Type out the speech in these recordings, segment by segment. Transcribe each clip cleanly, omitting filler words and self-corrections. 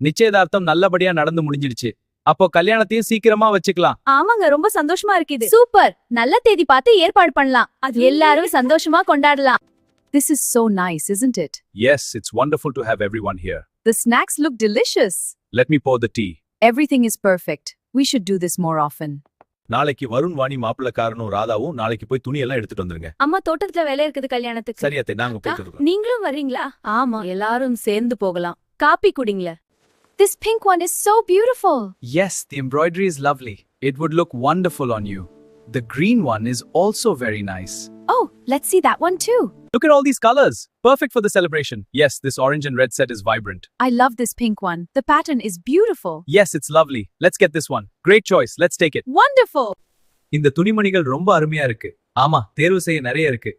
நிச்சயதார்த்தம் நல்லபடியா நடந்து முடிஞ்சிடுச்சு. அப்போ கல்யாணத்தையும் சீக்கிரமா வச்சுக்கலாம். ஆமாங்க, ரொம்ப சந்தோஷமா இருக்குது. சூப்பர், நல்ல தேதி பார்த்து ஏற்பாடு பண்ணலாம். எல்லாரும் சந்தோஷமா கொண்டாடலாம். This is so nice, isn't it? Yes, it's wonderful to have everyone here. The snacks look delicious. Let me pour the tea. Everything is perfect. We should do this more often. நாளைக்கு வருண், வாணி, மாப்பிள்ளக்காரனும் ராதாவும் நாளைக்கு போய் துணி எல்லாம் எடுத்துட்டு வந்துருங்க. அம்மா தோட்டத்துல வேலை இருக்குது கல்யாணத்துக்கு. சரி அத்தை, நாங்க போயிட்டு இருக்கோம். நீங்களும் வர்றீங்களா? ஆமா, எல்லாரும் சேர்ந்து போகலாம். Copy குடிங்கள. This pink one is so beautiful. Yes, the embroidery is lovely. It would look wonderful on you. The green one is also very nice. Oh, let's see that one too. Look at all these colors. Perfect for the celebration. Yes, this orange and red set is vibrant. I love this pink one. The pattern is beautiful. Yes, it's lovely. Let's get this one. Great choice. Let's take it. Wonderful. இந்த துணிமணிகள் ரொம்ப அருமையா இருக்கு. ஆமா, தேர்வு செய்ய நிறைய இருக்கு.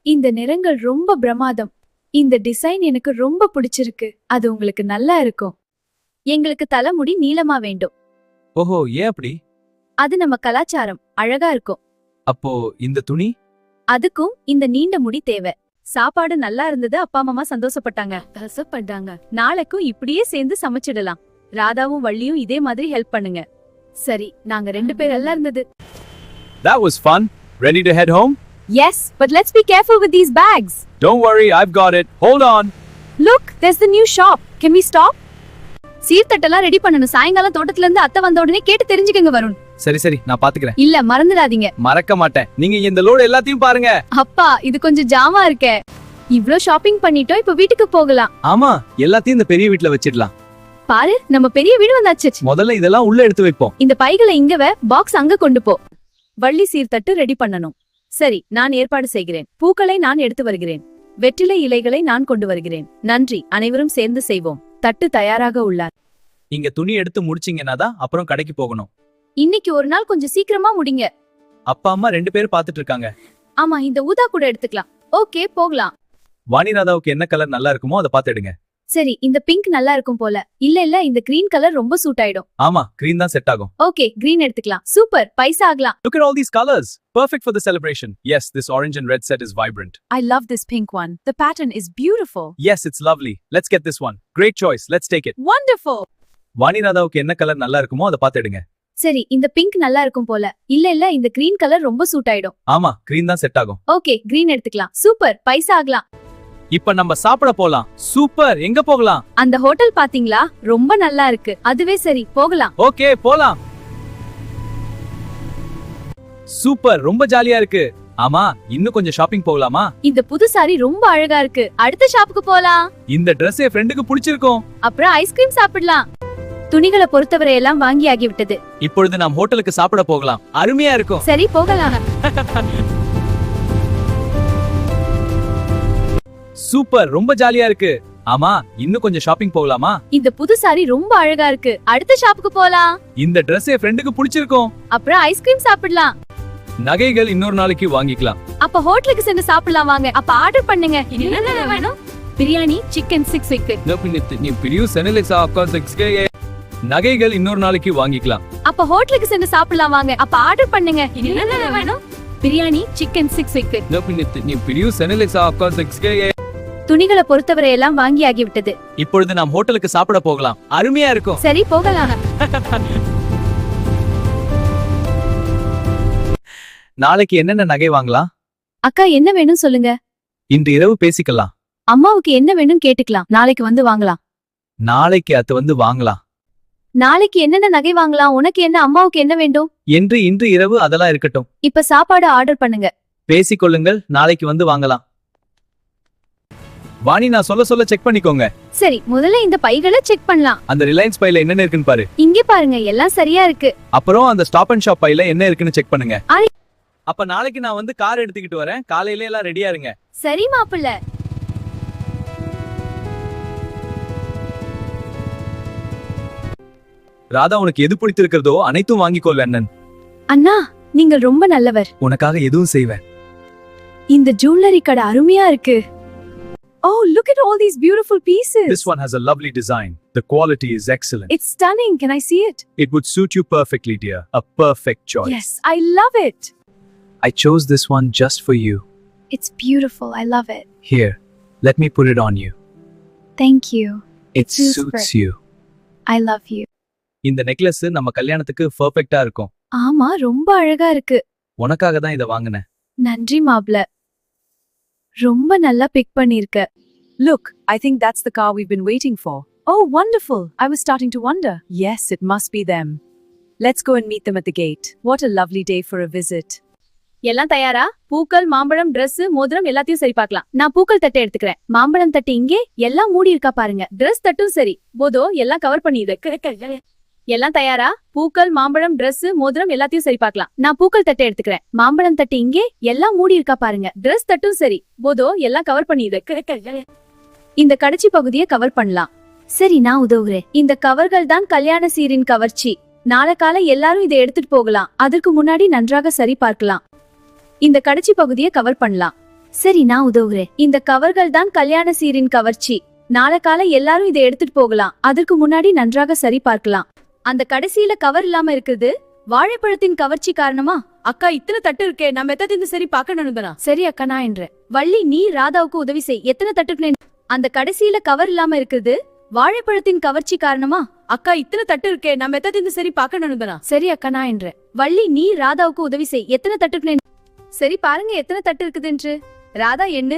இந்த நிறங்கள் ரொம்ப பிரமாதம். இந்த டிசைன் எனக்கு ரொம்ப பிடிச்சிருக்கு. அது உங்களுக்கு நல்லா இருக்கும். எங்களுக்கு தலைமுடி நீளமா வேண்டும். ஓஹோ, ஏன் அப்படி? அது நம்ம கலாச்சாரம். அழகா இருக்கும். அப்போ இந்த துணி? அதுக்கும் இந்த நீண்ட முடி தேவை. சாப்பாடு நல்லா இருந்தது. அப்பா அம்மா சந்தோஷப்பட்டாங்க. ரசப்பட்டாங்க. நாளைக்கும் இப்படியே சேர்ந்து சமைச்சிடலாம். ராதாவும் வள்ளியும் இதே மாதிரி ஹெல்ப் பண்ணுங்க. சரி, நாங்க 2 பேர் எல்லாம் இருந்தது. That was fun. Ready to head home? Yes, but let's be careful with these bags. Don't worry, I've got it. Hold on. Look, there's the new shop. Can we stop? சீர்தட்டெல்லாம் ready பண்ணனும். சாயங்காலம் தோட்டத்துல இருந்து அத்தை வந்த உடனே கேட்டு தெரிஞ்சுக்கங்க வருண். சரி சரி, நான் பாத்துக்கிறேன். இல்ல, மறந்துடாதீங்க. மறக்க மாட்டேன். நீங்க இந்த லோடு எல்லாத்தையும் பாருங்க. அப்பா, இது கொஞ்சம் ஜாமா இருக்கே. இவ்ளோ ஷாப்பிங் பண்ணிட்டோம், இப்ப வீட்டுக்கு போகலாம். ஆமா, எல்லாத்தையும் இந்த பெரிய வீட்ல வச்சிடலாம். பாரு, நம்ம பெரிய வீடு வந்தாச்சு. முதல்ல இதெல்லாம் உள்ள எடுத்து வைப்போம். இந்த பைகளை இங்க பாக்ஸ் அங்க கொண்டு போ. வள்ளி சீர்தட்டு ரெடி பண்ணனும். சரி, நான் ஏற்பாடு செய்கிறேன். பூக்களை நான் எடுத்து வருகிறேன். வெற்றிலை இலைகளை நான் கொண்டு வருகிறேன். நன்றி, அனைவரும் சேர்ந்து செய்வோம். தட்டு தயாராக உள்ளார். இங்க துணி எடுத்து முடிச்சீங்கன்னா தான் அப்புறம் கடைக்கு போகணும். இன்னைக்கு ஒரு நாள் கொஞ்சம் சீக்கிரமா முடிங்க. அப்பா அம்மா 2 பேர் பாத்துட்டு இருக்காங்க. ஆமா, இந்த ஊதா கூட எடுத்துக்கலாம். ஓகே, போகலாம். வாணி ராதாவுக்கு என்ன கலர் நல்லா இருக்குமோ அதை பாத்து எடுங்க. சரி, இந்த பிங்க் நல்லா இருக்கும் போல. இல்ல, இந்த கிரீன் கலர் ரொம்ப சூட் ஆயிடும். ஆமா, கிரீன் தான் செட் ஆகும். ஓகே, கிரீன் எடுத்துக்கலாம். சூப்பர், பைசா ஆகலாம். Look at all these colors. Perfect for the celebration. Yes, this orange and red set is vibrant. I love this pink one. The pattern is beautiful. Yes, it's lovely. Let's get this one. Great choice. Let's take it. Wonderful. Vani ராதாவுக்கு என்ன colour நல்லா இருக்குமோ அதை பாத்து எடுங்க. சரி, இந்த pink நல்லா இருக்கும் போல. இல்ல, இந்த கிரீன் கலர் ரொம்ப சூட் ஆயிடும். ஆமா, கிரீன் தான் செட் ஆகும். ஓகே, கிரீன் எடுத்துக்கலாம். சூப்பர், பைசா ஆகலாம். இப்ப நம்ம சாப்பிட போலாம். சூப்பர், எங்க போகலாம்? அந்த ஹோட்டல் பாத்தீங்களா? ரொம்ப நல்லா இருக்கு. அதுவே சரி, போகலாம். ஓகே, போலாம். சூப்பர், ரொம்ப ஜாலியா இருக்கு. ஆமா, இன்னும் கொஞ்சம் ஷாப்பிங் போகலாமா? இந்த புது சாரி ரொம்ப அழகா இருக்கு. அடுத்த ஷாப்புக்கு போலாம். இந்த Dress என் ஃப்ரெண்டுக்கு பிடிச்சிருக்கும். அப்புறம் ஐஸ்கிரீம் சாப்பிடலாம். துணிகளை பொறுத்தவரை எல்லாம் வாங்கி ஆகிவிட்டது. இப்பொழுது நாம் ஹோட்டலுக்கு சாப்பிட போகலாம். அருமையா இருக்கும். சரி, போகலாம். சூப்பர், ரொம்ப ஜாலியா இருக்கு. ஆமா, இன்னும் கொஞ்சம் ஷாப்பிங் போகலாமா? இந்த புது சாரி ரொம்ப அழகா இருக்கு. அடுத்த ஷாப்புக்கு போலாம். இந்த Dress என் ஃப்ரெண்டுக்கு பிடிச்சிருக்கும். அப்புறம் ஐஸ்கிரீம் சாப்பிடலாம். நகைகள் இன்னொரு நாளைக்கு வாங்கிக்கலாம். அப்ப ஹோட்டலுக்கு சென்று சாப்பிடலாம் வாங்க. அப்ப ஆர்டர் பண்ணுங்க. என்ன வேணும்? Biryani, chicken 6 wicket. நீ பிரியூ செனலிக்ஸா ஆஃப்கார்ஸ் 6K. நகைகள் இன்னொரு நாளைக்கு வாங்கிக்கலாம். அப்ப ஹோட்டலுக்கு சென்று சாப்பிடலாம் வாங்க. அப்ப ஆர்டர் பண்ணுங்க. என்ன வேணும்? Biryani, chicken 6 wicket. நீ பிரியூ செனலிக்ஸா ஆஃப்கார்ஸ் 6K. துணிகளை பொறுத்தவரை எல்லாம் வாங்கி ஆகிவிட்டது. இப்பொழுது நாம் ஹோட்டலுக்கு சாப்பிட போகலாம். அருமையா இருக்கும். சரி, போகலாம். நாளைக்கு என்னென்ன நகை வாங்கலாம்? அக்கா, என்ன வேணும் சொல்லுங்க. இன்று இரவு பேசிக்கலாம். அம்மாவுக்கு என்ன வேணும் கேட்டுக்கலாம். நாளைக்கு வந்து வாங்கலாம். நாளைக்கு அது வந்து வாங்கலாம். நாளைக்கு என்னென்ன நகை வாங்கலாம்? உனக்கு என்ன, அம்மாவுக்கு என்ன வேண்டும் என்று இன்று இரவு அதெல்லாம் இருக்கட்டும். இப்ப சாப்பாடு ஆர்டர் பண்ணுங்க. பேசிக்கொள்ளுங்கள், நாளைக்கு வந்து வாங்கலாம். வாணி, நான் சொல்ல செக் பண்ணிக்கோங்க. சரி, முதல்ல இந்த பைகளை செக் பண்ணலாம். அந்த ரிலையன்ஸ் பைல என்ன இருக்குன்னு பாரு. இங்கே பாருங்க, எல்லாம் சரியா இருக்கு. அப்புறம் அந்த ஸ்டாப் அண்ட் ஷாப் பைல என்ன இருக்குன்னு செக் பண்ணுங்க. ஆ, அப்ப நாளைக்கு நான் வந்து கார் எடுத்துக்கிட்டு வரேன். காலையில எல்லாம் ரெடியா இருங்க. சரி மாப்பிள்ள. ராதா, உனக்கு எது பிடித்திருக்கிறதோ அனைத்தும் வாங்கிக்கொள் அண்ணன். அண்ணா, நீங்கள் ரொம்ப நல்லவர். உனக்காக எதுவும் செய்வேன். இந்த ஜுவல்லரி கடை அருமையா இருக்கு. Oh, look at all these beautiful pieces. This one has a lovely design. The quality is excellent. It's stunning. Can I see it? It would suit you perfectly, dear. A perfect choice. Yes, I love it. I chose this one just for you. It's beautiful. I love it. Here, let me put it on you. Thank you. It suits you. I love you. இந்த necklace நம்ம கல்யாணத்துக்கு பெர்ஃபெக்ட்டா இருக்கும். ஆமா, ரொம்ப அழகா இருக்கு. உனக்காக தான் இத வாங்குனேன். நன்றி மாப்ள. ரொம்ப நல்லா பிக் பண்ணிருக்க. Look, I think that's the car we've been waiting for. Oh, wonderful. I was starting to wonder. Yes, it must be them. Let's go and meet them at the gate. What a lovely day for a visit. எல்லாம் தயாரா? பூக்கள், மாம்பழம், Dress, மோதிரம் எல்லாத்தையும் சரி பார்க்கலாம். நான் பூக்கள் தட்டை எடுத்துக்கிறேன். மாம்பழம் தட்டு இங்கே, எல்லாம் மூடி இருக்கா பாருங்க. Dress தட்டும் சரி. போதோ எல்லாம் கவர் பண்ணிடு. எல்லாம் தயாரா? பூக்கள், மாம்பழம், Dress, மோதிரம் எல்லாத்தையும் சரி பார்க்கலாம். நான் பூக்கள் தட்டை எடுத்துக்கிறேன். மாம்பழம் தட்டு இங்கே, எல்லாம் மூடி இருக்கா பாருங்க. Dress தட்டும் சரி. போதோ எல்லாம் கவர் பண்ணிடு. இந்த கடைசி பகுதியை கவர் பண்ணலாம். சரி, நான் உதவுகிறேன். இந்த கவர்கள் தான் கல்யாண சீரின் கவர்ச்சி. நாளை காலை எல்லாரும் இதை எடுத்துட்டு போகலாம். அதற்கு முன்னாடி நன்றாக சரி பார்க்கலாம். இந்த கடைசி பகுதியை கவர் பண்ணலாம். சரி, நான் உதவுகிறேன். இந்த கவர்கள் தான் கல்யாண சீரின் கவர்ச்சி. நாளை காலை எல்லாரும் இதை எடுத்துட்டு போகலாம். அதற்கு முன்னாடி நன்றாக சரி பார்க்கலாம். அந்த கடைசியில கவர் இல்லாம இருக்குது. வாழைப்பழத்தின் கவர்ச்சி காரணமா? அக்கா, இத்தனை தட்டு இருக்கே, நம்ம எத்தனை சரி பார்க்கணும். சரி அக்கா, நான் என்ற வள்ளி, நீ ராதாவுக்கு உதவி செய். எத்தனை தட்டு? அந்த கடைசியில கவர் இல்லாம இருக்குது. வாழைப்பழத்தின் கவர்ச்சி காரணமா? அக்கா, இத்தனை தட்டு இருக்கே, நம்ம எத்தனை சரி பார்க்கணும். சரி அக்கா, நான் என்ற வள்ளி, நீ ராதாவுக்கு உதவி செய். எத்தனை தட்டு? சரி பாருங்க எத்தனை தட்டு இருக்குதுன்று. ராதா எண்ணு.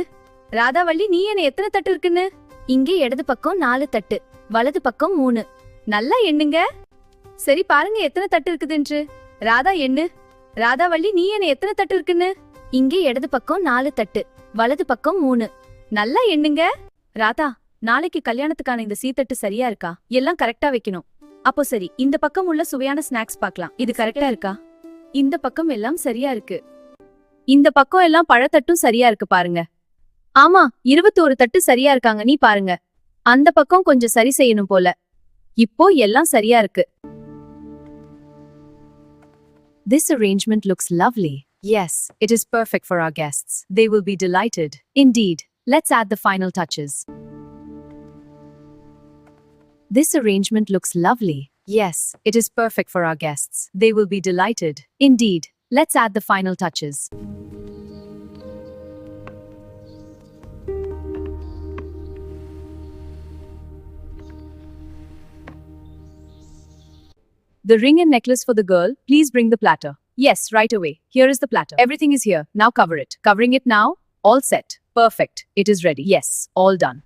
ராதா, வள்ளி, நீ என்ன எத்தனை தட்டு இருக்குன்னு? இங்கே இடது பக்கம் 4 தட்டு, வலது பக்கம் 3. நல்லா எண்ணுங்க. சரி பாருங்க எத்தனை தட்டு இருக்குதுன்று. ராதா எண்ணு. ராதா, வள்ளி, நீ என்ன எத்தனை தட்டு இருக்குன்னு? இங்கே இடது பக்கம் 4 தட்டு, வலது பக்கம் 3. நல்லா எண்ணுங்க. ராதா, நாளைக்கு கல்யாணத்துக்கான இந்த சீத்தட்டு சரியா இருக்கா? எல்லாம் கரெக்டா வைக்கணும். அப்போ சரி, இந்த பக்கம் உள்ள சுவையான ஸ்நாக்ஸ் பார்க்கலாம். இது கரெக்டா இருக்கா? இந்த பக்கம் எல்லாம் சரியா இருக்கு. இந்த பக்கம் எல்லாம் பழத்தட்டும் சரியா இருக்கு பாருங்க. ஆமா, 21 தட்டு சரியா இருக்காங்க. நீ பாருங்க, அந்த பக்கம் கொஞ்சம் சரி செய்யணும் போல. இப்போ எல்லாம் சரியா இருக்கு. This arrangement looks lovely. Yes, it is perfect for our guests. They will be delighted. Indeed. Let's add the final touches. This arrangement looks lovely. Yes, it is perfect for our guests. They will be delighted. Indeed. Let's add the final touches. The ring and necklace for the girl. Please bring the platter. Yes, right away. Here is the platter. Everything is here. Now cover it. Covering it now. All set. Perfect. It is ready. Yes, all done.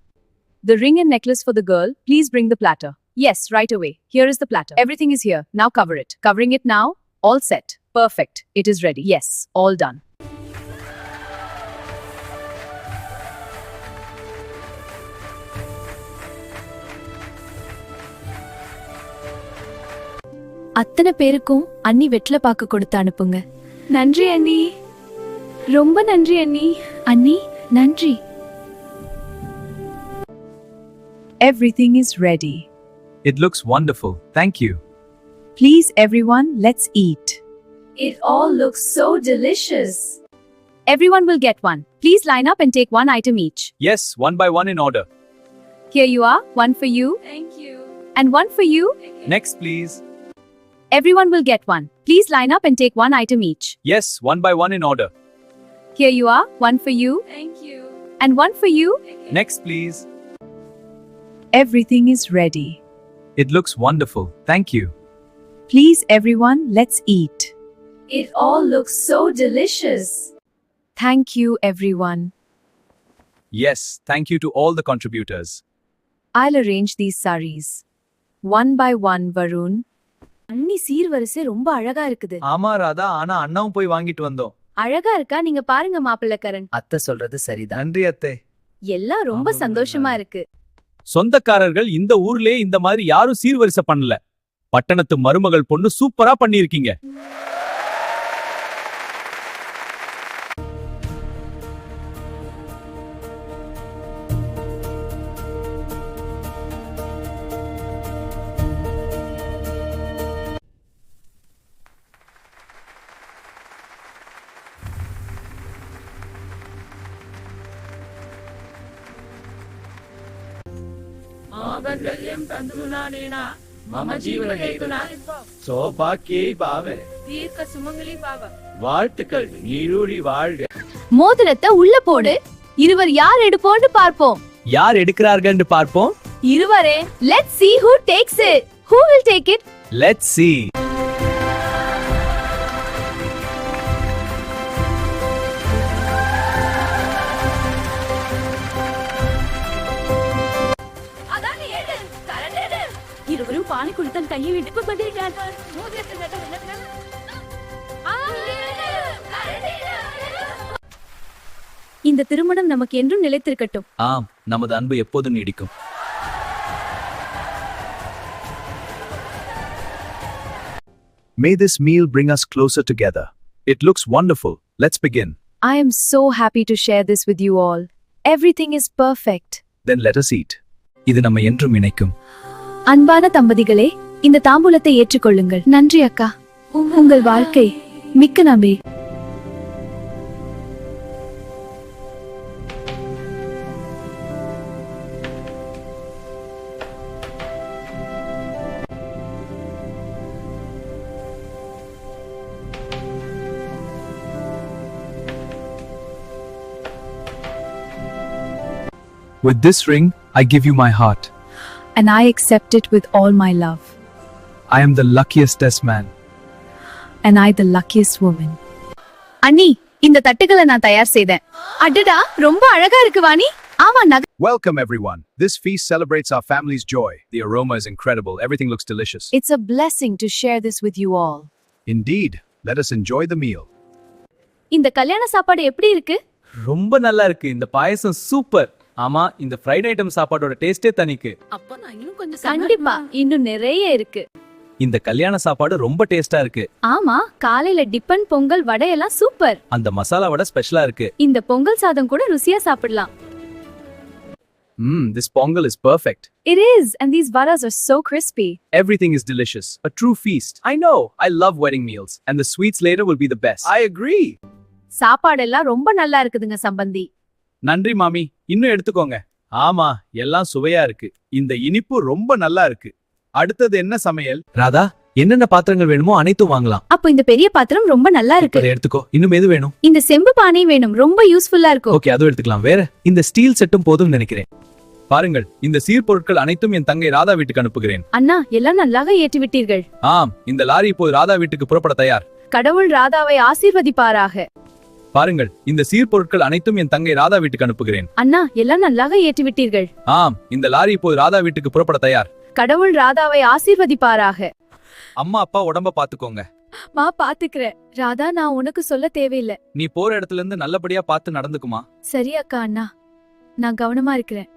The ring and necklace for the girl. Please bring the platter. Yes, right away. Here is the platter. Everything is here. Now cover it. Covering it now. All set. Perfect. It is ready. Yes, all done. அத்தனை பேருக்கும் அண்ணி வெற்றில பாக்கு கொடுத்து அனுப்புங்க. நன்றி அண்ணி. ரொம்ப நன்றி அண்ணி. அண்ணி, நன்றி. Everything is ready. It looks wonderful. Thank you. Please everyone, let's eat. It all looks so delicious. Everyone will get one. Please line up and take one item each. Yes, one by one in order. Here you are, one for you. Thank you. And one for you. Next, please. Everyone will get one. Please line up and take one item each. Yes, one by one in order. Here you are, one for you. Thank you. And one for you. Next, please. Everything is ready. It looks wonderful. Thank you. Please everyone, let's eat. It all looks so delicious. Thank you everyone. Yes, thank you to all the contributors. I'll arrange these saris. One by one, Varun. அண்ணி சீர்வரிசை ரொம்ப அழகா இருக்குது. ஆமா ராதா, ஆனா அண்ணாவும் போய் வாங்கிட்டு வந்தோம். அழகா இருக்கா? நீங்க பாருங்க மாப்பிள்ளக்காரன். அத்தை சொல்றது சரிதான். நன்றி அத்தை. எல்லாம் ரொம்ப சந்தோஷமா இருக்கு. சொந்தக்காரர்கள் இந்த ஊர்லயே இந்த மாதிரி யாரும் சீர்வரிசை பண்ணல. பட்டணத்து மருமகள் பொண்ணு சூப்பரா பண்ணிருக்கீங்க. मम जीवनहेतुना சோபாக்கியை பாவ தீர்க்க சுமங்கலி பாவ வாழ்த்துக்கள் நீரூழி வாழ்க. மோதிரத்தை உள்ள போடு. இருவர் யார் எடுப்போம்னு பார்ப்போம். யார் எடுக்கிறார்கள் பார்ப்போம். இருவரே, let's see who takes it. Who will take it? Let's see. இருவரும் பானைக்குள் தன் கையை விட்டு கொண்டிருக்கிறார்கள். இந்த திருமணம் நமக்கு என்றும் நிலைத்திருக்கட்டும். ஆம், நமது அன்பு எப்போதும் நீடிக்கும். May this meal bring us closer together. It looks wonderful. Let's begin. I am so happy to share this with you all. Everything is perfect. Then let us eat. இது நம்ம என்றும் இணைக்கும். அன்பான தம்பதிகளே, இந்த தாம்பூலத்தை ஏற்றுக்கொள்ளுங்கள். நன்றி அக்கா. உங்கள் வாழ்க்கை மிக்க நம்பி. With this ring, I give you my heart. And I accept it with all my love. I am the luckiest man. And I the luckiest woman. அண்ணி, இந்த தட்டுகளை நான் தயார் செய்தேன். அடடா, ரொம்ப அழகா இருக்கு வாணி. ஆமா நகை. Welcome everyone. This feast celebrates our family's joy. The aroma is incredible. Everything looks delicious. It's a blessing to share this with you all. Indeed. Let us enjoy the meal. இந்த கல்யாண சாப்பாடு எப்படி இருக்கு? ரொம்ப நல்லா இருக்கு. இந்த பாயசம் சூப்பர். ஆமா, இந்த ஃப்ரைட் ஐட்டம் சாப்பாடோட டேஸ்டே தனிக்கு. கண்டிப்பா, இன்னும் நிறைய இருக்கு. இந்த கல்யாண சாப்பாடு ரொம்ப டேஸ்டா இருக்கு. ஆமா, காலையில டிபன் பொங்கல் வடையெல்லாம் சூப்பர். அந்த மசாலா வடை ஸ்பெஷலா இருக்கு. இந்த பொங்கல் சாதம் கூட ருசியா சாப்பிடலாம். This pongal is perfect. It is, and these vadas are so crispy. Everything is delicious. A true feast. I know. I love wedding meals. And the sweets later will be the best. I agree. சாப்பாடெல்லாம் ரொம்ப நல்லா இருக்குதுங்க சம்பந்தி. நன்றி மாமி, இன்னும் எடுத்துக்கோங்க. ஆமா, எல்லாம் சுவையா இருக்கு. இந்த இனிப்பு ரொம்ப நல்லா இருக்கு. அடுத்தது என்ன சமையல்? ராதா, என்னென்ன பாத்திரங்கள் வேணுமோ அனைத்தும் வாங்கலாம். அப்போ இந்த பெரிய பாத்திரம் ரொம்ப நல்லா இருக்கு. அதை எடுத்துக்கோ. இன்னும் எது வேணும்? இந்த செம்பு பானை வேணும், ரொம்ப யூஸ்ஃபுல்லா இருக்கும். ஓகே, அதுவும் எடுத்துக்கலாம். வேற இந்த ஸ்டீல் செட்டும் போதும் நினைக்கிறேன். பாருங்கள், இந்த சீர்பொருட்கள் அனைத்தும் என் தங்கை ராதா வீட்டுக்கு அனுப்புகிறேன். அண்ணா, எல்லாம் நல்லாக ஏற்றி விட்டீர்கள். ஆம், இந்த லாரி இப்போது ராதா வீட்டுக்கு புறப்பட தயார். கடவுள் ராதாவை ஆசீர்வதிப்பாராக. பாருங்கள், இந்த சீர்பொருட்கள் அனைத்தும் என் தங்கை ராதா வீட்டுக்கு அனுப்புகிறேன். அண்ணா, எல்லாம் நல்லாக ஏற்றி விட்டீர்கள். ஆம், இந்த லாரி இப்போது ராதா வீட்டுக்கு புறப்பட தயார். கடவுள் ராதாவை ஆசீர்வதிப்பாராக. அம்மா அப்பா உடம்ப பாத்துக்கோங்க. மா பாத்துக்கிறேன். ராதா, நான் உனக்கு சொல்ல தேவையில்லை. நீ போற இடத்துல இருந்து நல்லபடியா பார்த்து நடந்துக்குமா? சரி அக்கா. அண்ணா, நான் கவனமா இருக்கிறேன்.